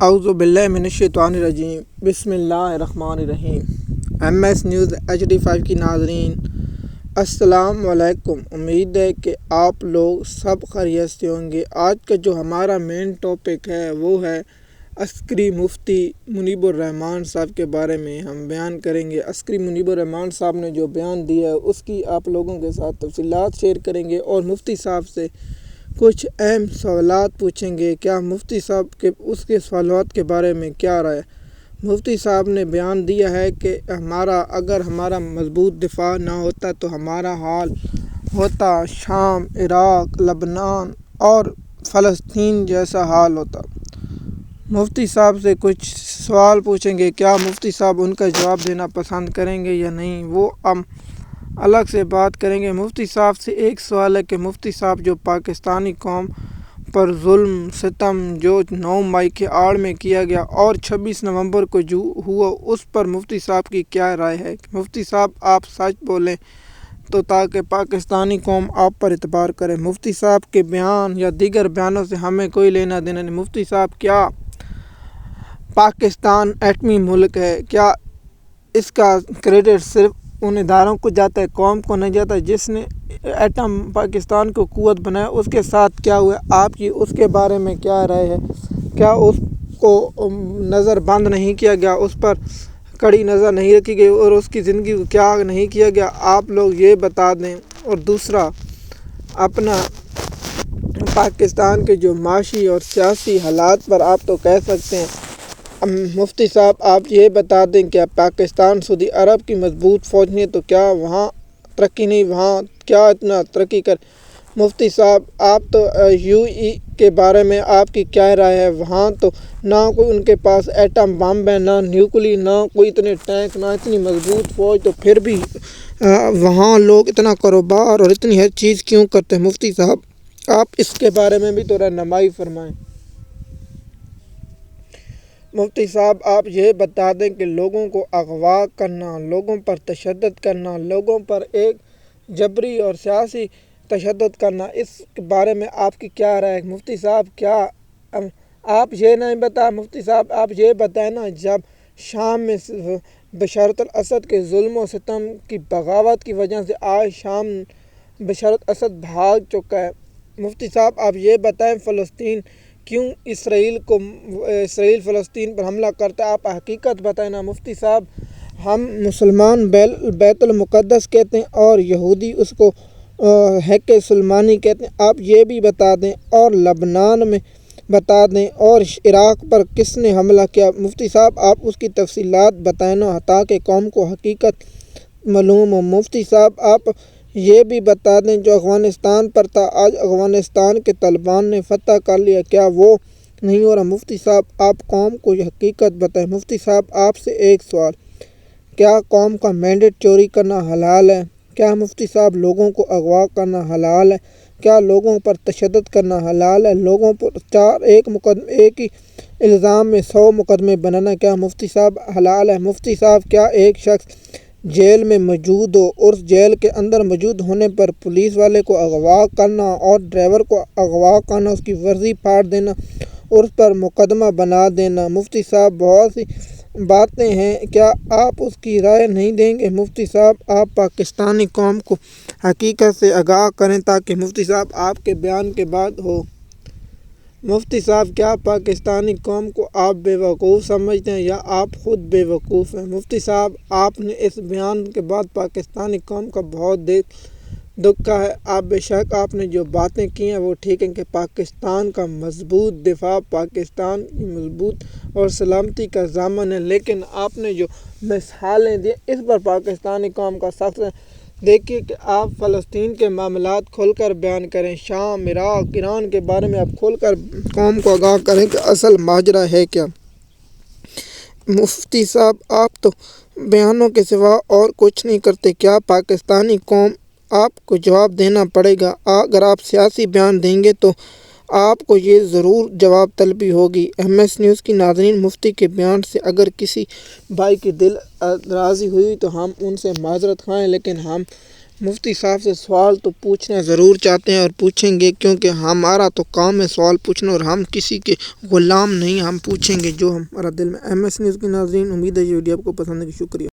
اعوذ باللہ من الشیطان الرجیم بسم اللہ الرحمن الرحیم۔ ایم ایس نیوز HD5 کی ناظرین السلام علیکم۔ امید ہے کہ آپ لوگ سب خیریت سے ہوں گے۔ آج کا جو ہمارا مین ٹاپک ہے وہ ہے عسکری مفتی منیب الرحمان صاحب کے بارے میں ہم بیان کریں گے۔ عسکری منیب الرحمان صاحب نے جو بیان دیا ہے اس کی آپ لوگوں کے ساتھ تفصیلات شیئر کریں گے اور مفتی صاحب سے کچھ اہم سوالات پوچھیں گے۔ کیا مفتی صاحب کے اس کے سوالات کے بارے میں کیا رائے؟ مفتی صاحب نے بیان دیا ہے کہ اگر ہمارا مضبوط دفاع نہ ہوتا تو ہمارا حال ہوتا شام، عراق، لبنان اور فلسطین جیسا حال ہوتا۔ مفتی صاحب سے کچھ سوال پوچھیں گے۔ کیا مفتی صاحب ان کا جواب دینا پسند کریں گے یا نہیں، وہ ہم الگ سے بات کریں گے۔ مفتی صاحب سے ایک سوال ہے کہ مفتی صاحب جو پاکستانی قوم پر ظلم ستم جو 9 مئی کے آڑ میں کیا گیا اور 26 نومبر کو جو ہوا اس پر مفتی صاحب کی کیا رائے ہے؟ مفتی صاحب آپ سچ بولیں تو تاکہ پاکستانی قوم آپ پر اعتبار کرے۔ مفتی صاحب کے بیان یا دیگر بیانوں سے ہمیں کوئی لینا دینا نہیں۔ مفتی صاحب کیا پاکستان ایٹمی ملک ہے؟ کیا اس کا کریڈٹ صرف ان اداروں کو جاتا ہے، قوم کو نہیں جاتا جس نے ایٹم پاکستان کو قوت بنایا؟ اس کے ساتھ کیا ہوا؟ آپ کی اس کے بارے میں کیا رائے ہے؟ کیا اس کو نظر بند نہیں کیا گیا، اس پر کڑی نظر نہیں رکھی گئی اور اس کی زندگی کو کیا نہیں کیا گیا؟ آپ لوگ یہ بتا دیں۔ اور دوسرا، اپنا پاکستان کے جو معاشی اور سیاسی حالات پر آپ تو کہہ سکتے ہیں۔ مفتی صاحب آپ یہ بتا دیں کہ پاکستان سعودی عرب کی مضبوط فوج نہیں تو کیا وہاں ترقی نہیں، وہاں کیا اتنا ترقی کر؟ مفتی صاحب آپ تو UAE کے بارے میں آپ کی کیا رائے ہے؟ وہاں تو نہ کوئی ان کے پاس ایٹم بم ہے، نہ نیوکلی، نہ کوئی اتنے ٹینک، نہ اتنی مضبوط فوج، تو پھر بھی وہاں لوگ اتنا کاروبار اور اتنی ہر چیز کیوں کرتے ہیں؟ مفتی صاحب آپ اس کے بارے میں بھی تو رہنمائی فرمائیں۔ مفتی صاحب آپ یہ بتا دیں کہ لوگوں کو اغوا کرنا، لوگوں پر تشدد کرنا، لوگوں پر ایک جبری اور سیاسی تشدد کرنا، اس کے بارے میں آپ کی کیا رائے ہے؟ مفتی صاحب کیا آپ یہ نہیں مفتی صاحب آپ یہ بتائیں نا، جب شام میں بشار الاسد کے ظلم و ستم کی بغاوت کی وجہ سے آج شام بشار الاسد بھاگ چکا ہے۔ مفتی صاحب آپ یہ بتائیں فلسطین کیوں اسرائیل فلسطین پر حملہ کرتا ہے؟ آپ حقیقت بتائیں نا مفتی صاحب۔ ہم مسلمان بیت المقدس کہتے ہیں اور یہودی اس کو حق سلمانی کہتے ہیں، آپ یہ بھی بتا دیں۔ اور لبنان میں بتا دیں اور عراق پر کس نے حملہ کیا؟ مفتی صاحب آپ اس کی تفصیلات بتائیں نا تاکہ قوم کو حقیقت معلوم ہو۔ مفتی صاحب آپ یہ بھی بتا دیں جو افغانستان پر تھا، آج افغانستان کے طالبان نے فتح کر لیا، کیا وہ نہیں ہو رہا؟ مفتی صاحب آپ قوم کو یہ حقیقت بتائیں۔ مفتی صاحب آپ سے ایک سوال، کیا قوم کا مینڈیٹ چوری کرنا حلال ہے؟ کیا مفتی صاحب لوگوں کو اغوا کرنا حلال ہے؟ کیا لوگوں پر تشدد کرنا حلال ہے؟ لوگوں پر ایک ہی الزام میں 100 مقدمے بنانا کیا مفتی صاحب حلال ہے؟ مفتی صاحب کیا ایک شخص جیل میں موجود ہو اور اس جیل کے اندر موجود ہونے پر پولیس والے کو اغوا کرنا اور ڈرائیور کو اغوا کرنا، اس کی ورزی پھاڑ دینا اور اس پر مقدمہ بنا دینا؟ مفتی صاحب بہت سی باتیں ہیں، کیا آپ اس کی رائے نہیں دیں گے؟ مفتی صاحب آپ پاکستانی قوم کو حقیقت سے آگاہ کریں تاکہ مفتی صاحب آپ کے بیان کے بعد ہو۔ مفتی صاحب کیا پاکستانی قوم کو آپ بے وقوف سمجھتے ہیں یا آپ خود بے وقوف ہیں؟ مفتی صاحب آپ نے اس بیان کے بعد پاکستانی قوم کا بہت دکھا ہے۔ آپ بے شک آپ نے جو باتیں کی ہیں وہ ٹھیک ہیں کہ پاکستان کا مضبوط دفاع، پاکستان کی مضبوط اور سلامتی کا ضامن ہے، لیکن آپ نے جو مثالیں دی اس پر پاکستانی قوم کا سخت دیکھیے کہ آپ فلسطین کے معاملات کھول کر بیان کریں، شام، عراق، ایران کے بارے میں آپ کھول کر قوم کو آگاہ کریں کہ اصل ماجرا ہے کیا۔ مفتی صاحب آپ تو بیانوں کے سوا اور کچھ نہیں کرتے، کیا پاکستانی قوم آپ کو جواب دینا پڑے گا؟ اگر آپ سیاسی بیان دیں گے تو آپ کو یہ ضرور جواب طلبی ہوگی۔ MS نیوز کی ناظرین مفتی کے بیان سے اگر کسی بھائی کی دل راضی ہوئی تو ہم ان سے معذرت خواہیں، لیکن ہم مفتی صاحب سے سوال تو پوچھنا ضرور چاہتے ہیں اور پوچھیں گے، کیونکہ ہمارا تو کام ہے سوال پوچھنا، اور ہم کسی کے غلام نہیں، ہم پوچھیں گے جو ہمارا دل میں۔ ایم ایس نیوز کے ناظرین، امید ہے یہ ویڈیو آپ کو پسند ہے، شکریہ۔